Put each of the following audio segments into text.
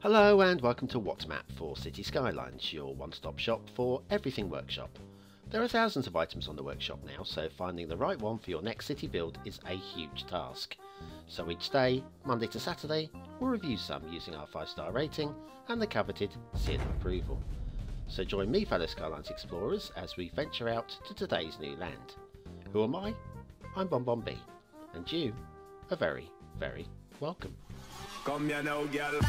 Hello and welcome to What's Map for Cities Skylines, your one-stop shop for everything workshop. There are thousands of items on the workshop now, so finding the right one for your next city build is a huge task. So each day, Monday to Saturday, we'll review some using our 5-star rating and the coveted seal of approval. So join me, fellow Skylines explorers, as we venture out to today's new land. Who am I? I'm BonBonB, and you are very, very welcome. Come here now, girl.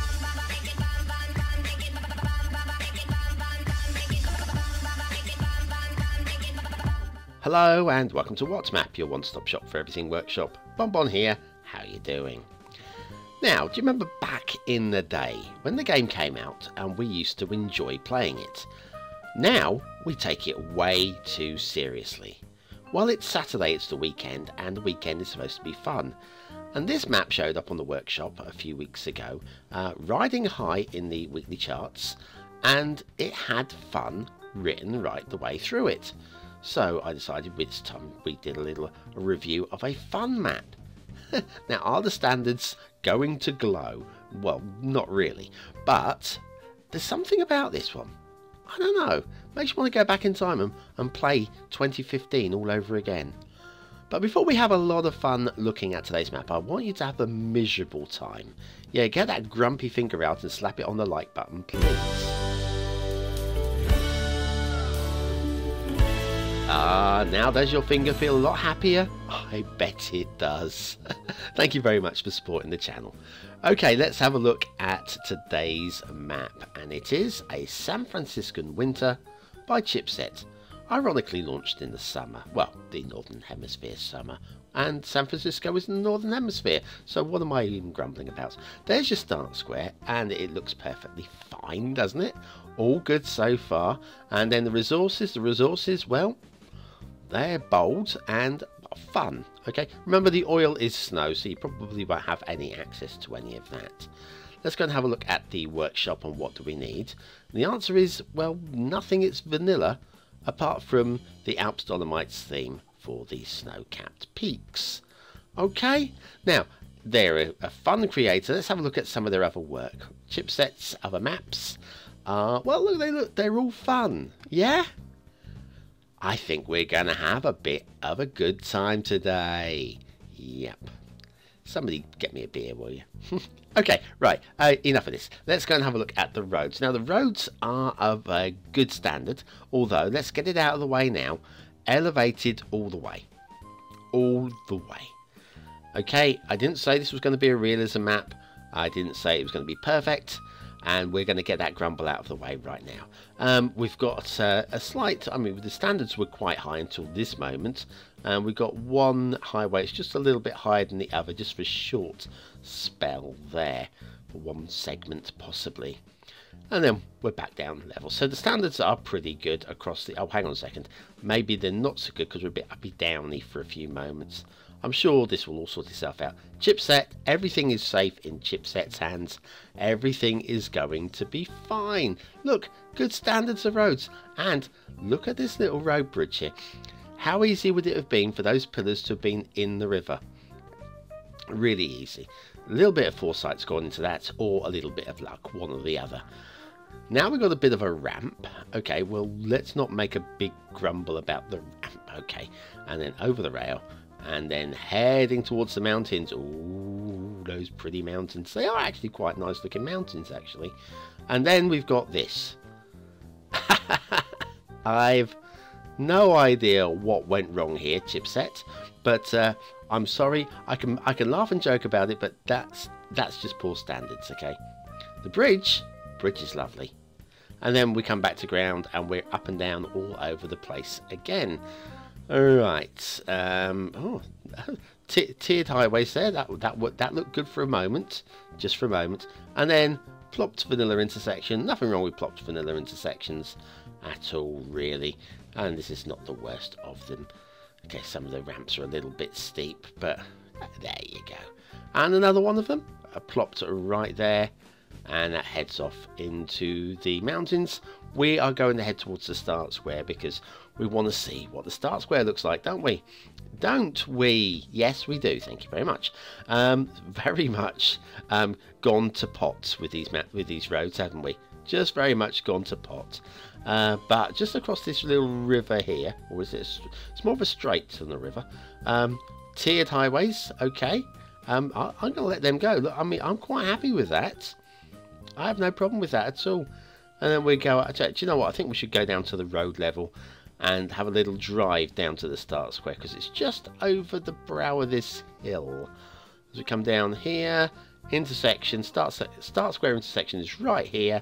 Hello and welcome to What's Map, your one-stop shop for everything workshop. BonBon here, how you doing? Now, do you remember back in the day when the game came out and we used to enjoy playing it? Now, we take it way too seriously. Well, it's Saturday, it's the weekend, and the weekend is supposed to be fun. And this map showed up on the workshop a few weeks ago, riding high in the weekly charts, and it had fun written right the way through it. So I decided this time we did a little review of a fun map. Now, are the standards going to glow? Well, not really, but there's something about this one. I don't know, makes you want to go back in time and play 2015 all over again. But before we have a lot of fun looking at today's map, I want you to have a miserable time. Yeah, get that grumpy finger out and slap it on the like button, please. Now does your finger feel a lot happier? I bet it does. Thank you very much for supporting the channel. Okay, let's have a look at today's map. And it is a San Franciscan winter by Chipset. Ironically launched in the summer, well, the Northern Hemisphere summer, and San Francisco is in the Northern Hemisphere, so what am I even grumbling about? There's your start square, and it looks perfectly fine, doesn't it? All good so far. And then the resources, well, they're bold and fun, okay? Remember, the oil is snow, so you probably won't have any access to any of that. Let's go and have a look at the workshop and what do we need. And the answer is, well, nothing, it's vanilla, apart from the Alps Dolomites theme for the snow-capped peaks. Okay, now they're a fun creator. Let's have a look at some of their other work. Chipset's other maps. Well, look, they're all fun. Yeah, I think we're gonna have a bit of a good time today. Yep. Somebody get me a beer, will you? Okay, right, enough of this. Let's go and have a look at the roads. Now, the roads are of a good standard, although, let's get it out of the way now, elevated all the way. All the way. Okay, I didn't say this was going to be a realism map. I didn't say it was going to be perfect, and we're going to get that grumble out of the way right now. We've got a slight, I mean, the standards were quite high until this moment, and we've got one highway, it's just a little bit higher than the other, just for a short spell there, for one segment possibly. And then we're back down level. So the standards are pretty good across the, oh, hang on a second, maybe they're not so good because we're a bit uppy downy for a few moments. I'm sure this will all sort itself out. Chipset, everything is safe in Chipset's hands. Everything is going to be fine. Look, good standards of roads. And look at this little road bridge here. How easy would it have been for those pillars to have been in the river? Really easy. A little bit of foresight's gone into that, or a little bit of luck, one or the other. Now we've got a bit of a ramp. Okay, well, let's not make a big grumble about the ramp. Okay, and then over the rail. And then heading towards the mountains. Ooh, those pretty mountains. They are actually quite nice looking mountains, actually. And then we've got this. I've no idea what went wrong here, Chipset. But I'm sorry. I can laugh and joke about it, but that's just poor standards, okay? The bridge is lovely. And then we come back to ground, and we're up and down all over the place again. Alright, tiered highways there, that looked good for a moment, just for a moment, and then plopped vanilla intersection. Nothing wrong with plopped vanilla intersections at all, really, and this is not the worst of them. Okay, some of the ramps are a little bit steep, but there you go. And another one of them, plopped right there, and that heads off into the mountains. We are going to head towards the start square because we want to see what the start square looks like, don't we? Don't we? Yes, we do. Thank you very much. Very much gone to pot with these roads, haven't we? Just very much gone to pot. But just across this little river here, or is it? It's more of a strait than a river. Tiered highways, okay. I'm going to let them go. Look, I mean, I'm quite happy with that. I have no problem with that at all. And then we go. Do you know what? I think we should go down to the road level and have a little drive down to the start square because it's just over the brow of this hill. As we come down here, intersection, start square intersection is right here,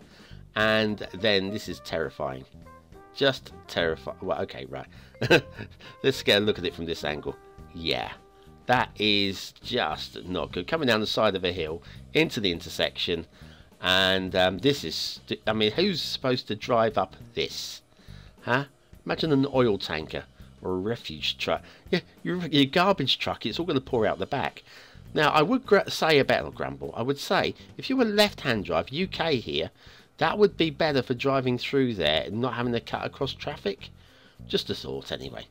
and then this is terrifying. Just terrifying. Well, okay, right. Let's get a look at it from this angle. Yeah, that is just not good. Coming down the side of a hill into the intersection, and this is, I mean, who's supposed to drive up this? Huh? Imagine an oil tanker or a refuge truck. Yeah, your garbage truck, it's all going to pour out the back. Now, I would say a better grumble. I would say, if you were left-hand drive, UK here, that would be better for driving through there and not having to cut across traffic. Just a thought, anyway.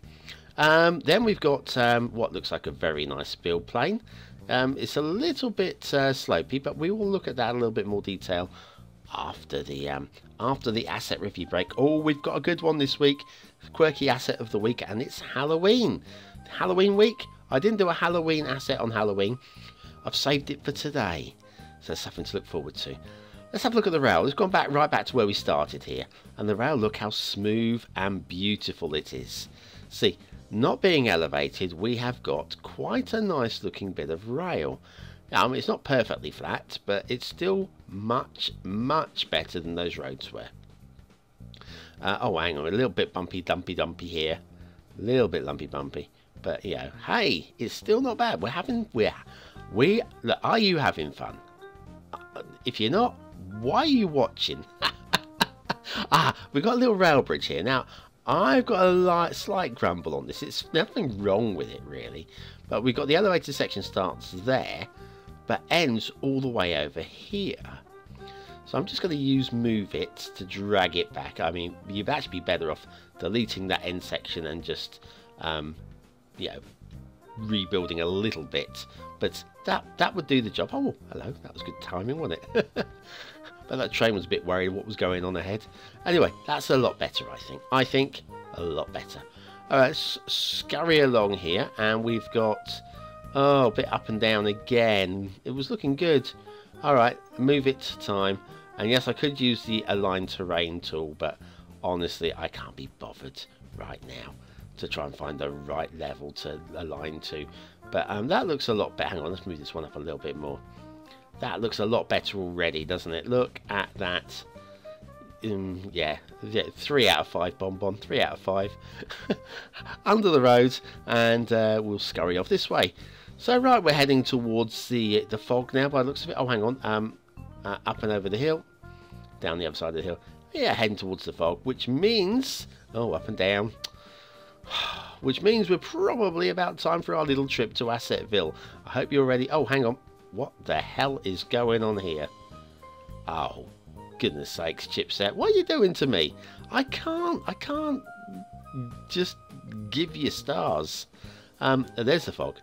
Then we've got what looks like a very nice build plane. It's a little bit slopey, but we will look at that in a little bit more detail after the asset review break. Oh, we've got a good one this week. Quirky asset of the week, and it's Halloween. Halloween week. I didn't do a Halloween asset on Halloween. I've saved it for today, so there's something to look forward to. Let's have a look at the rail. Let's go right back to where we started here, and the rail, look how smooth and beautiful it is. See, not being elevated, we have got quite a nice looking bit of rail. I mean, it's not perfectly flat, but it's still much better than those roads were. Oh, hang on, a little bit bumpy dumpy here, a little bit lumpy bumpy, but you know, hey, it's still not bad. Look, are you having fun? If you're not, why are you watching? We've got a little rail bridge here now. I've got a slight grumble on this. It's nothing wrong with it really, but we've got the elevated section starts there but ends all the way over here. So I'm just going to use move it to drag it back. I mean, you'd actually be better off deleting that end section and just you know, rebuilding a little bit, but that would do the job. Oh, hello, that was good timing, wasn't it? But that train was a bit worried what was going on ahead. Anyway, that's a lot better, I think a lot better. Alright, let's scurry along here, and we've got, oh, a bit up and down again. It was looking good. Alright, move it to time. And yes, I could use the align terrain tool, but honestly, I can't be bothered right now to try and find the right level to align to. But that looks a lot better. Hang on, let's move this one up a little bit more. That looks a lot better already, doesn't it? Look at that. Yeah, 3 out of 5, BonBonB, 3 out of 5. Under the road, and we'll scurry off this way. So right, we're heading towards the fog now by the looks of it. Oh, hang on, up and over the hill, down the other side of the hill. Yeah, heading towards the fog, which means, oh, up and down, which means we're probably about time for our little trip to Assetville. I hope you're ready. Oh, hang on. What the hell is going on here? Oh, goodness sakes, Chipset. What are you doing to me? I can't just give you stars. There's the fog.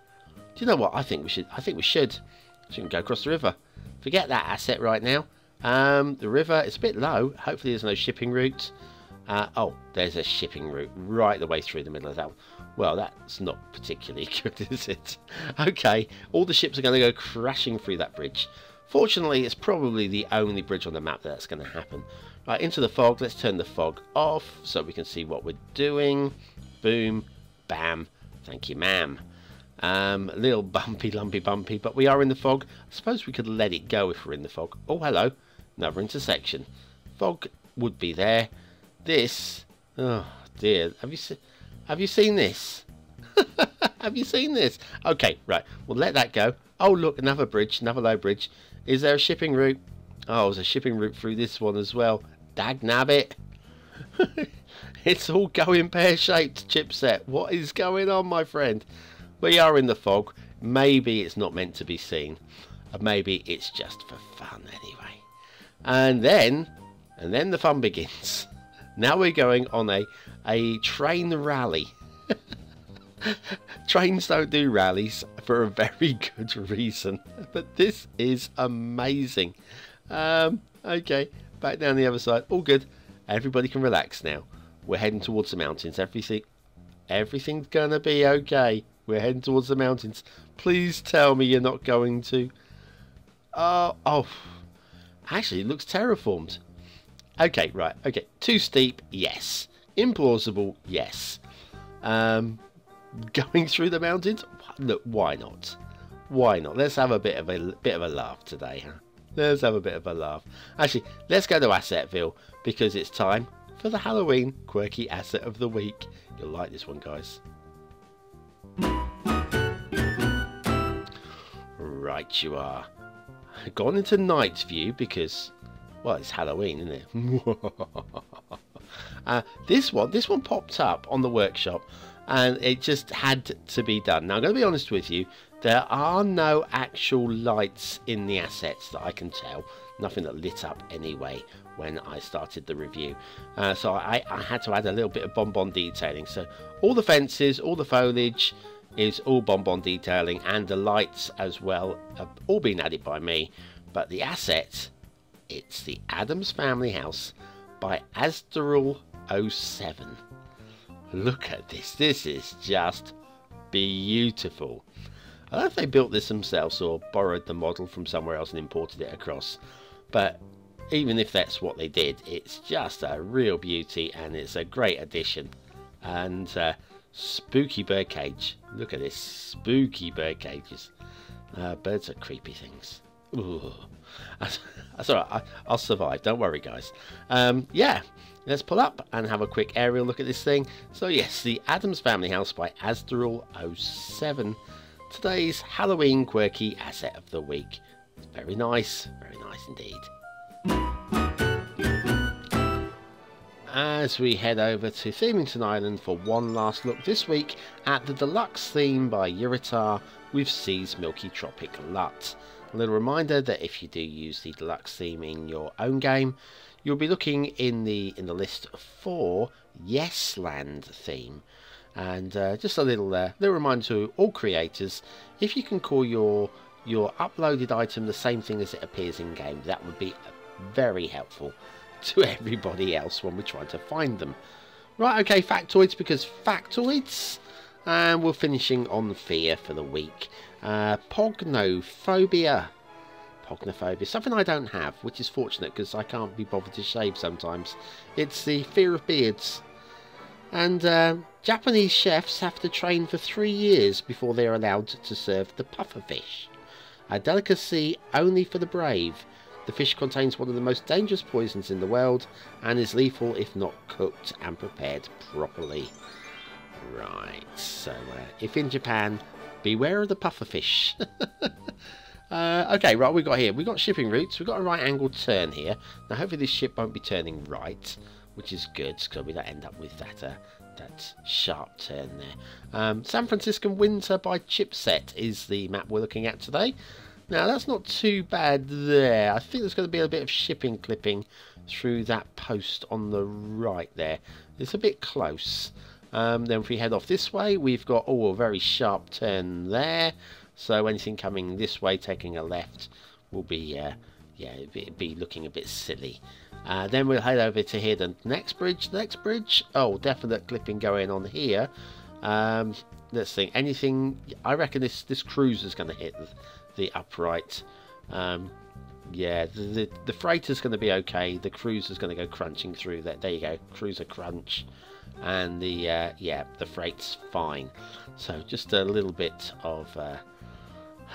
Do you know what? I think we should go across the river. Forget that asset right now. The river, it's a bit low. Hopefully there's no shipping route. Oh, there's a shipping route right the way through the middle of that one. Well, that's not particularly good, is it? Okay, all the ships are going to go crashing through that bridge. Fortunately, it's probably the only bridge on the map that's going to happen. Right, into the fog. Let's turn the fog off so we can see what we're doing. Boom, bam, thank you, ma'am. A little bumpy, lumpy, bumpy, but we are in the fog. I suppose we could let it go if we're in the fog. Oh, hello, another intersection. Fog would be there. This, oh dear, have you seen this? Have you seen this? Okay, right, we'll let that go. Oh, look, another bridge, another low bridge. Is there a shipping route? Oh, there's a shipping route through this one as well. Dagnabbit. It's all going pear-shaped, Chipset. What is going on, my friend? We are in the fog. Maybe it's not meant to be seen. Maybe it's just for fun anyway. And then the fun begins. Now we're going on a train rally. Trains don't do rallies for a very good reason, but this is amazing. Okay, back down the other side. All good. Everybody can relax now. We're heading towards the mountains. Everything's gonna be okay. We're heading towards the mountains. Please tell me you're not going to. Oh, actually, it looks terraformed. Okay, right. Okay, too steep. Yes. Implausible. Yes. Going through the mountains. Look, why not? Why not? Let's have a bit of a laugh today, huh? Let's have a bit of a laugh. Actually, let's go to Assetville because it's time for the Halloween Quirky Asset of the Week. You'll like this one, guys. Right, you are. Gone into night view because, well, it's Halloween, isn't it? This one popped up on the workshop, and it just had to be done. Now, I'm going to be honest with you. There are no actual lights in the assets that I can tell. Nothing that lit up anyway when I started the review. So I had to add a little bit of BonBon detailing. So all the fences, all the foliage is all BonBon detailing, and the lights as well have all been added by me. But the asset, it's the Addams Family House by Asdrúil 07. Look at this. This is just beautiful. I don't know if they built this themselves or borrowed the model from somewhere else and imported it across, but even if that's what they did, it's just a real beauty, and it's a great addition. And spooky birdcage. Look at this, spooky bird cages. Birds are creepy things. Ooh. That's alright, I'll survive, don't worry, guys. Yeah, let's pull up and have a quick aerial look at this thing. So yes, the Addams Family House by Asdrúil 07. Today's Halloween Quirky Asset of the Week. It's very nice indeed. As we head over to Themington Island for one last look this week at the deluxe theme by Yuritar with Sea's Milky Tropic LUT. A little reminder that if you do use the deluxe theme in your own game, you'll be looking in the list for Yesland theme. And just a little reminder to all creators: if you can call your uploaded item the same thing as it appears in game, that would be very helpful to everybody else when we're trying to find them. Right, okay, factoids, because factoids, and we're finishing on fear for the week. Pognophobia, something I don't have, which is fortunate because I can't be bothered to shave sometimes. It's the fear of beards. And Japanese chefs have to train for 3 years before they're allowed to serve the pufferfish, a delicacy only for the brave. The fish contains one of the most dangerous poisons in the world and is lethal if not cooked and prepared properly. Right, so if in Japan, beware of the pufferfish. Okay, right, we've got shipping routes. We've got a right angle turn here. Now hopefully this ship won't be turning right, which is good, because we don't end up with that sharp turn there. San Franciscan Winter by Chipset is the map we're looking at today. Now that's not too bad there. I think there's going to be a bit of shipping clipping through that post on the right there. It's a bit close. Then if we head off this way, we've got a very sharp turn there. So anything coming this way, taking a left, will be it'd be looking a bit silly. Then we'll head over to here, the next bridge. Oh, definite clipping going on here. Let's think. Anything? I reckon this cruiser's going to hit the upright. Yeah, the freighter's going to be okay. The cruiser's going to go crunching through that. There you go, cruiser crunch, and the freight's fine. So just a little bit of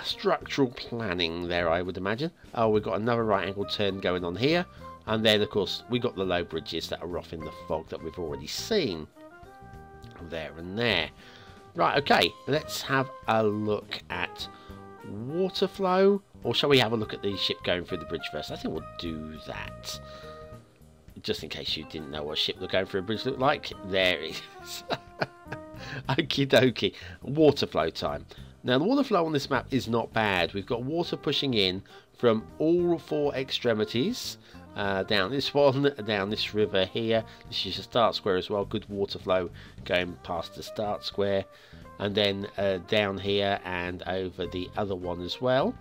structural planning there, I would imagine. Oh, we've got another right angle turn going on here, and then of course we got the low bridges that are off in the fog that we've already seen there and there. Right, okay, let's have a look at water flow, or shall we have a look at the ship going through the bridge first? I think we'll do that, just in case you didn't know what a ship going through a bridge looked like. There it is. Okie dokie. Water flow time. Now the water flow on this map is not bad. We've got water pushing in from all four extremities. Down this one, down this river here. This is a start square as well. Good water flow going past the start square. And then down here and over the other one as well.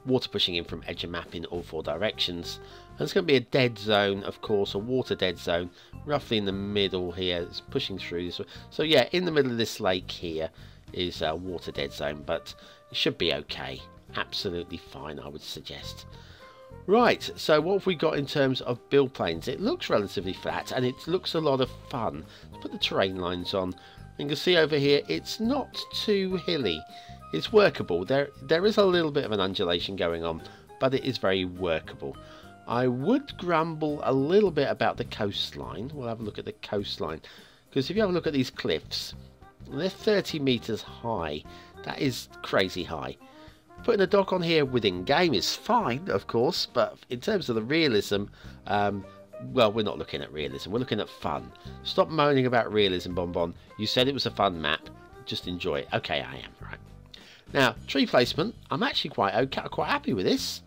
Water pushing in from edge of map in all four directions. And it's going to be a dead zone, of course, a water dead zone, roughly in the middle here. It's pushing through this way. So yeah, in the middle of this lake here is a water dead zone, but it should be okay. Absolutely fine, I would suggest. Right, so what have we got in terms of build planes? It looks relatively flat and it looks a lot of fun. Let's put the terrain lines on. You can see over here, it's not too hilly. It's workable. There is a little bit of an undulation going on, but it is very workable. I would grumble a little bit about the coastline. We'll have a look at the coastline. Because if you have a look at these cliffs, they're 30 meters high. That is crazy high. Putting a dock on here within game is fine, of course, but in terms of the realism, well, we're not looking at realism, we're looking at fun. Stop moaning about realism, BonBon. You said it was a fun map, just enjoy it. Okay, I am, right. Now, tree placement, I'm actually quite happy with this.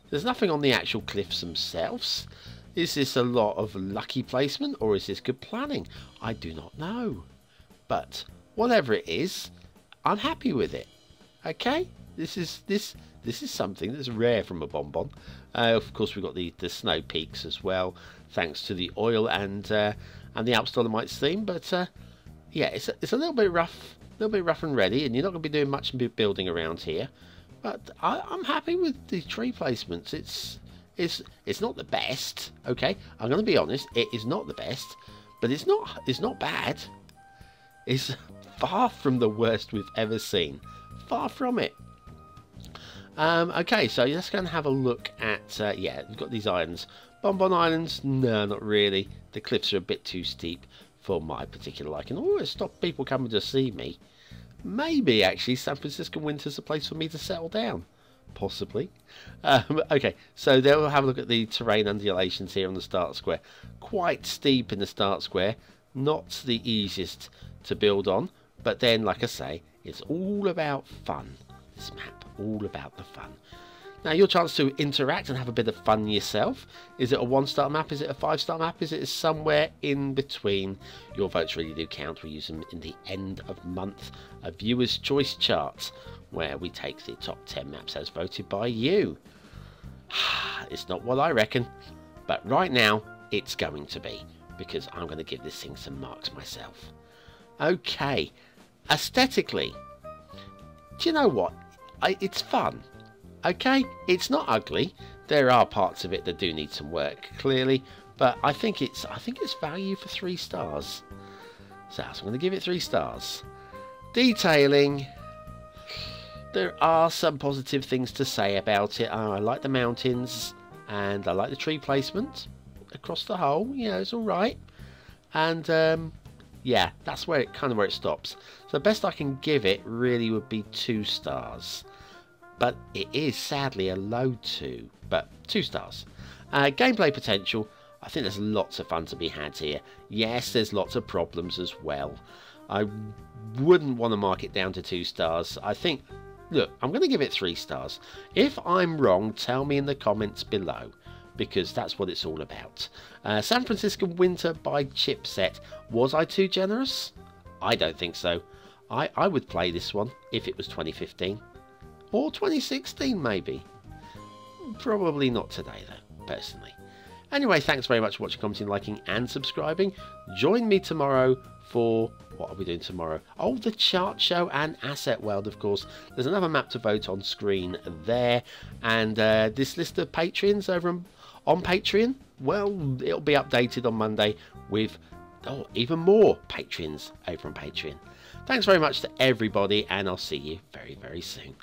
There's nothing on the actual cliffs themselves. Is this a lot of lucky placement, or is this good planning? I do not know. But, whatever it is, I'm happy with it. Okay? This is something that's rare from a BonBon. Of course, we've got the snow peaks as well, thanks to the oil and the Alps Dolomites theme. But yeah, it's a little bit rough and ready, and you're not going to be doing much building around here. But I'm happy with the tree placements. It's not the best. Okay, I'm going to be honest. It is not the best, but it's not bad. It's far from the worst we've ever seen. Far from it. Okay, so let's go and have a look at, yeah, we've got these islands. BonBon Islands, no, not really. The cliffs are a bit too steep for my particular liking. Oh, it stopped people coming to see me. Maybe, actually, San Franciscan winter's a place for me to settle down. Possibly. Okay, so then we'll have a look at the terrain undulations here on the start square. Quite steep in the start square. Not the easiest to build on. But then, like I say, it's all about fun. This map, all about the fun. Now, your chance to interact and have a bit of fun yourself. Is it a 1-star map? Is it a 5-star map? Is it somewhere in between? Your votes really do count. We use them in the end of month viewers' choice charts, where we take the top 10 maps as voted by you. It's not what I reckon, but right now it's going to be, because I'm going to give this thing some marks myself. Okay, aesthetically, do you know what? It's fun. Okay, it's not ugly. There are parts of it that do need some work, clearly, but I think it's value for 3 stars. So I'm going to give it 3 stars. Detailing, there are some positive things to say about it. I like the mountains and I like the tree placement across the whole. You know, it's all right. And yeah, that's where it stops. So the best I can give it really would be 2 stars. But it is sadly a low 2, but 2 stars. Gameplay potential, I think there's lots of fun to be had here. Yes, there's lots of problems as well. I wouldn't want to mark it down to 2 stars. I think, look, I'm going to give it 3 stars. If I'm wrong, tell me in the comments below, because that's what it's all about. San Franciscan Winter by Chipset. Was I too generous? I don't think so. I would play this one if it was 2015. Or 2016 maybe. Probably not today though, personally. Anyway, thanks very much for watching, commenting, liking and subscribing. Join me tomorrow for... what are we doing tomorrow? Oh, the chart show and asset world, of course. There's another map to vote on screen there. And this list of Patreons over on Patreon, well, it'll be updated on Monday with even more Patreons over on Patreon. Thanks very much to everybody, and I'll see you very, very soon.